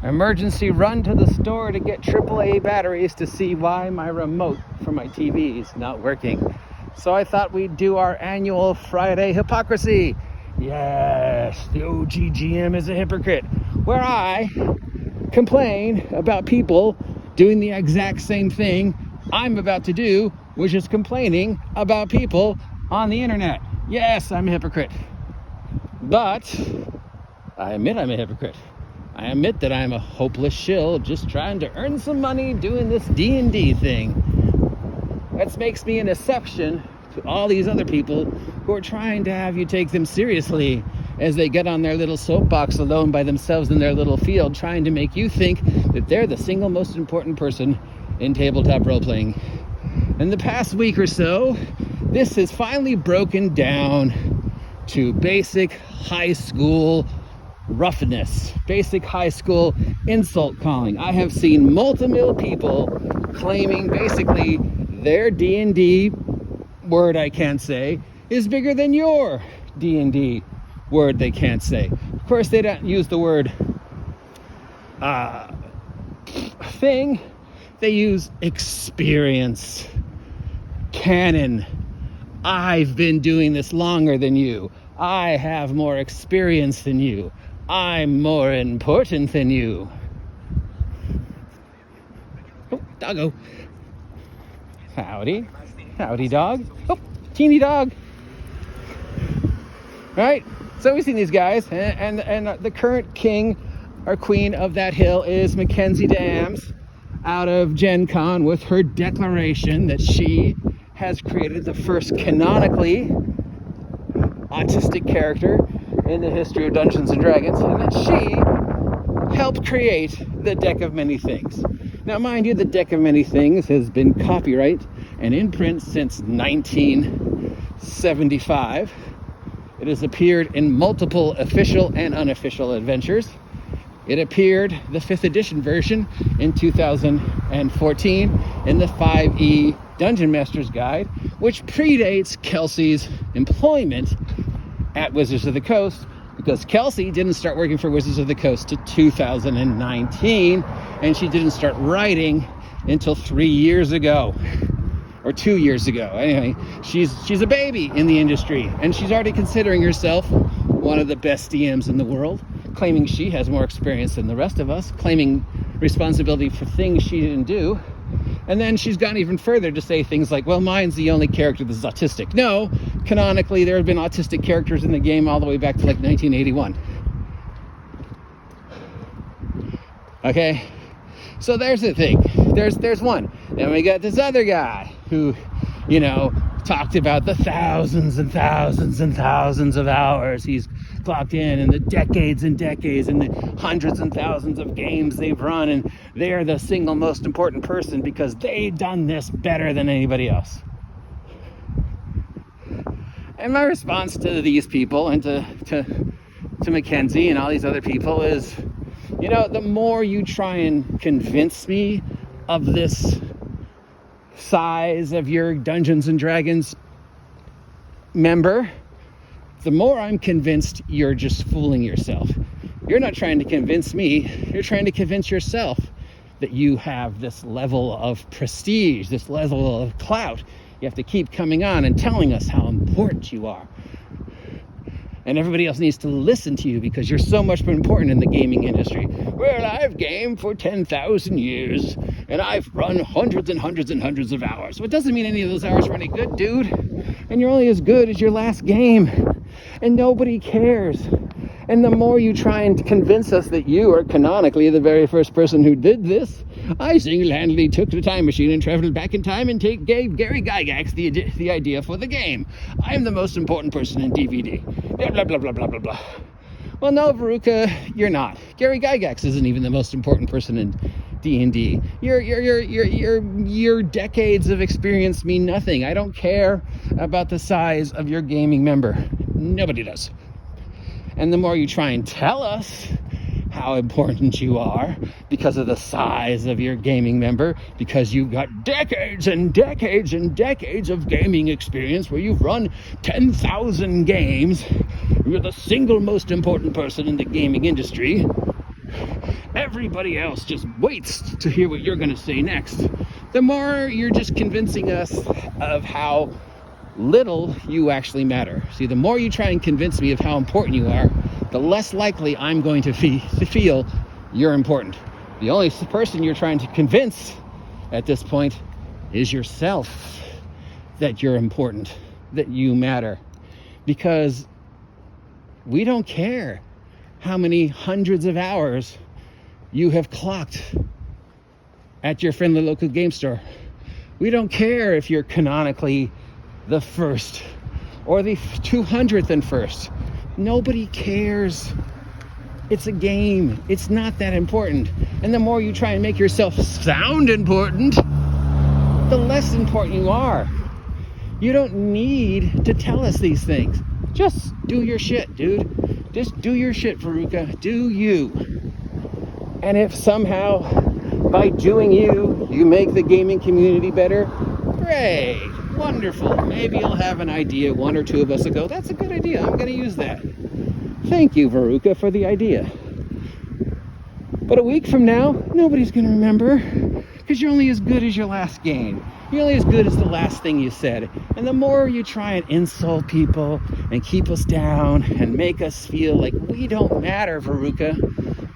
emergency run to the store to get AAA batteries to see why my remote for my TV is not working. So I thought we'd do our annual Friday hypocrocy. Yes, the OGGM is a hypocrite, where I complain about people doing the exact same thing I'm about to do, which is complaining about people on the internet. Yes, I'm a hypocrite. But I admit I'm a hypocrite. I admit that I'm a hopeless shill just trying to earn some money doing this D&D thing. That makes me an exception to all these other people who are trying to have you take them seriously as they get on their little soapbox alone by themselves in their little field, trying to make you think that they're the single most important person in tabletop role-playing. In the past week or so, this has finally broken down to basic high school roughness, basic high school insult calling. I have seen multiple people claiming basically their D&D word I can't say is bigger than your D&D word they can't say. Of course, they don't use the word thing. They use experience, canon. I've been doing this longer than you. I have more experience than you. I'm more important than you. Oh, doggo. Howdy. Howdy, dog. Oh, teeny dog. All right. So we've seen these guys, and the current king or queen of that hill is McKenzie Dams out of Gen Con with her declaration that she has created the first canonically autistic character in the history of Dungeons and Dragons, and that she helped create the Deck of Many Things. Now, mind you, the Deck of Many Things has been copyright and in print since 1975. It has appeared in multiple official and unofficial adventures. It appeared, the 5th edition version, in 2014 in the 5e Dungeon Master's Guide, which predates Kelsey's employment at Wizards of the Coast, because Kelsey didn't start working for Wizards of the Coast to 2019, and she didn't start writing until 3 years ago, or 2 years ago. Anyway, she's a baby in the industry, and she's already considering herself one of the best DMs in the world, claiming she has more experience than the rest of us, claiming responsibility for things she didn't do. And then she's gone even further to say things like, well, mine's the only character that's autistic. No, canonically, there have been autistic characters in the game all the way back to like 1981. Okay, so there's the thing. There's one. Then we got this other guy who, talked about the thousands and thousands and thousands of hours he's clocked in, and the decades and decades, and the hundreds and thousands of games they've run, and they're the single most important person because they've done this better than anybody else. And my response to these people and to McKenzie and all these other people is, the more you try and convince me of this size of your Dungeons and Dragons member, the more I'm convinced you're just fooling yourself. You're not trying to convince me, you're trying to convince yourself that you have this level of prestige, this level of clout. You have to keep coming on and telling us how important you are. And everybody else needs to listen to you because you're so much more important in the gaming industry. Well, I've gamed for 10,000 years, and I've run hundreds and hundreds and hundreds of hours. So it doesn't mean any of those hours were any good, dude. And you're only as good as your last game. And nobody cares. And the more you try and convince us that you are canonically the very first person who did this, I single-handedly took the time machine and traveled back in time and gave Gary Gygax the idea for the game. I'm the most important person in DVD. Blah, blah, blah, blah, blah, blah, blah. Well, no, Verruca, you're not. Gary Gygax isn't even the most important person in D&D. Your decades of experience mean nothing. I don't care about the size of your gaming member. Nobody does. And the more you try and tell us how important you are because of the size of your gaming member, because you've got decades and decades and decades of gaming experience where you've run 10,000 games, you're the single most important person in the gaming industry. everybody else just waits to hear what you're going to say next, the more you're just convincing us of how little you actually matter. See, the more you try and convince me of how important you are, the less likely I'm going to feel you're important. The only person you're trying to convince at this point is yourself that you're important, that you matter. Because we don't care how many hundreds of hours you have clocked at your friendly local game store. We don't care if you're canonically the first or the 200th and first. Nobody cares. It's a game. It's not that important. And the more you try and make yourself sound important, the less important you are. You don't need to tell us these things. Just do your shit, dude. Just do your shit, verruca. Do you. And if somehow by doing you, you make the gaming community better, great, wonderful. Maybe you'll have an idea, one or two of us will go, that's a good idea, I'm going to use that. Thank you, verruca, for the idea. But a week from now, nobody's going to remember, because you're only as good as your last game. You're only as good as the last thing you said. And the more you try and insult people and keep us down and make us feel like we don't matter, verruca,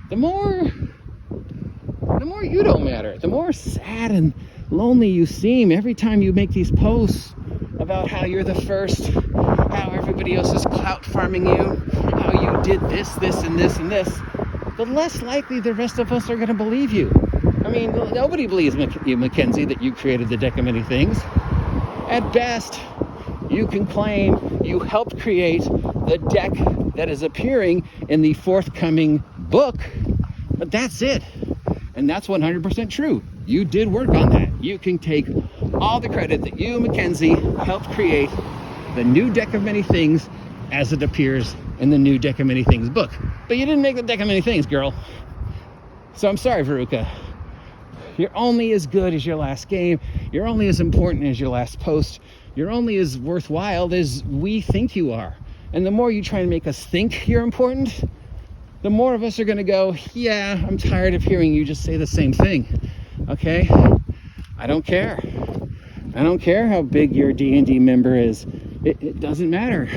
the more you don't matter. The more sad and lonely you seem every time you make these posts about how you're the first, how everybody else is clout farming you, how you did this, and this, and this. The less likely the rest of us are going to believe you. I mean, nobody believes you, McKenzie, that you created the deck of many things. At best, you can claim you helped create the deck that is appearing in the forthcoming book, but that's it. And that's 100% true. You did work on that. You can take all the credit that you, McKenzie, helped create the new deck of many things as it appears in the new deck of many things book. But you didn't make the deck of many things, girl. So I'm sorry, verruca. You're only as good as your last game. You're only as important as your last post. You're only as worthwhile as we think you are. And the more you try and make us think you're important, the more of us are going to go, yeah, I'm tired of hearing you just say the same thing. Okay? I don't care. I don't care how big your D&D member is. It doesn't matter.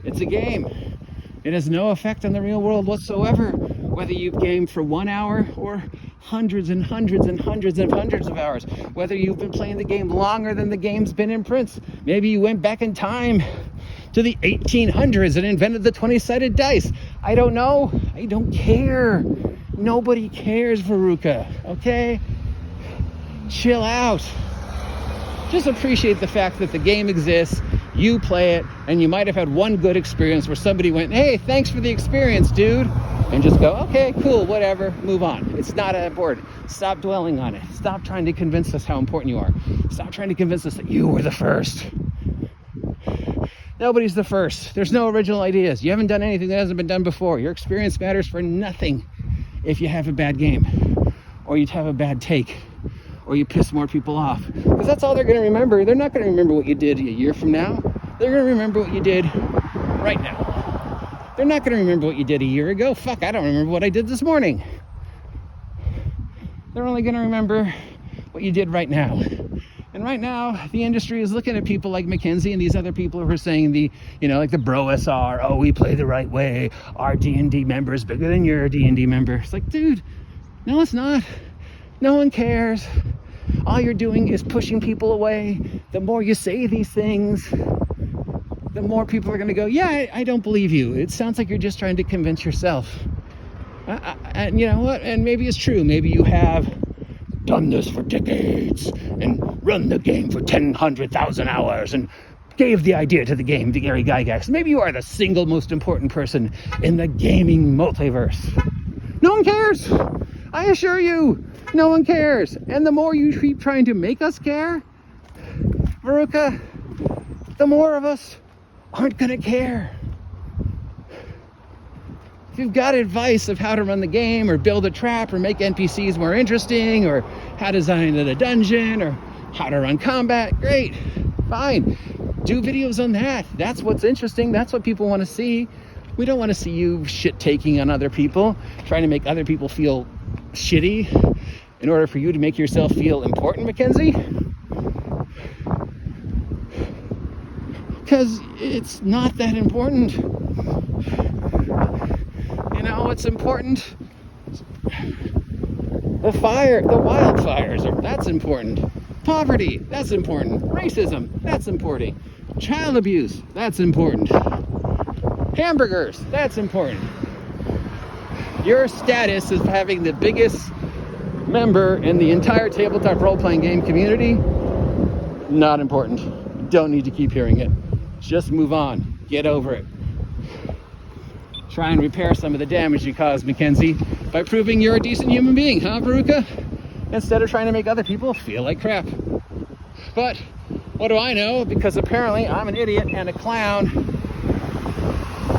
It's a game. It has no effect on the real world whatsoever, whether you game for 1 hour or hundreds and hundreds and hundreds and hundreds of hours, whether you've been playing the game longer than the game's been in print. Maybe you went back in time to the 1800s and invented the 20-sided dice. I don't know. I don't care. Nobody cares, verruca. Okay? Chill out. Just appreciate the fact that the game exists, you play it, and you might have had one good experience where somebody went, hey, thanks for the experience, dude. And just go, okay, cool, whatever, move on. It's not important. Stop dwelling on it. Stop trying to convince us how important you are. Stop trying to convince us that you were the first. Nobody's the first. There's no original ideas. You haven't done anything that hasn't been done before. Your experience matters for nothing if you have a bad game, or you have a bad take, or you piss more people off. Because that's all they're going to remember. They're not going to remember what you did a year from now. They're going to remember what you did right now. They're not going to remember what you did a year ago. Fuck, I don't remember what I did this morning. They're only going to remember what you did right now. And right now, the industry is looking at people like McKenzie and these other people who are saying like the Bro SR, oh, we play the right way. Our D&D member is bigger than your D&D member. It's like, dude, no, it's not. No one cares. All you're doing is pushing people away. The more you say these things, the more people are going to go, yeah, I don't believe you. It sounds like you're just trying to convince yourself. And you know what? And maybe it's true. Maybe you have done this for decades and run the game for 100,000 hours and gave the idea to the game to Gary Gygax. Maybe you are the single most important person in the gaming multiverse. No one cares. I assure you, no one cares. And the more you keep trying to make us care, verruca, the more of us aren't going to care. If you've got advice of how to run the game or build a trap or make NPCs more interesting or how to design a dungeon or how to run combat, great, fine. Do videos on that. That's what's interesting. That's what people want to see. We don't want to see you shit-taking on other people, trying to make other people feel shitty in order for you to make yourself feel important, McKenzie? Because it's not that important. You know what's important? The wildfires, that's important. Poverty, that's important. Racism, that's important. Child abuse, that's important. Hamburgers, that's important. Your status as having the biggest member in the entire tabletop role-playing game community, not important. Don't need to keep hearing it. Just move on. Get over it. Try and repair some of the damage you caused, McKenzie, by proving you're a decent human being, huh, Verruca? Instead of trying to make other people feel like crap. But what do I know? Because apparently I'm an idiot and a clown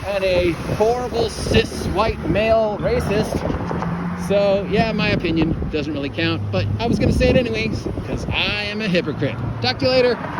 and a horrible cis white male racist. So yeah, my opinion doesn't really count, but I was going to say it anyways because I am a hypocrite. Talk to you later.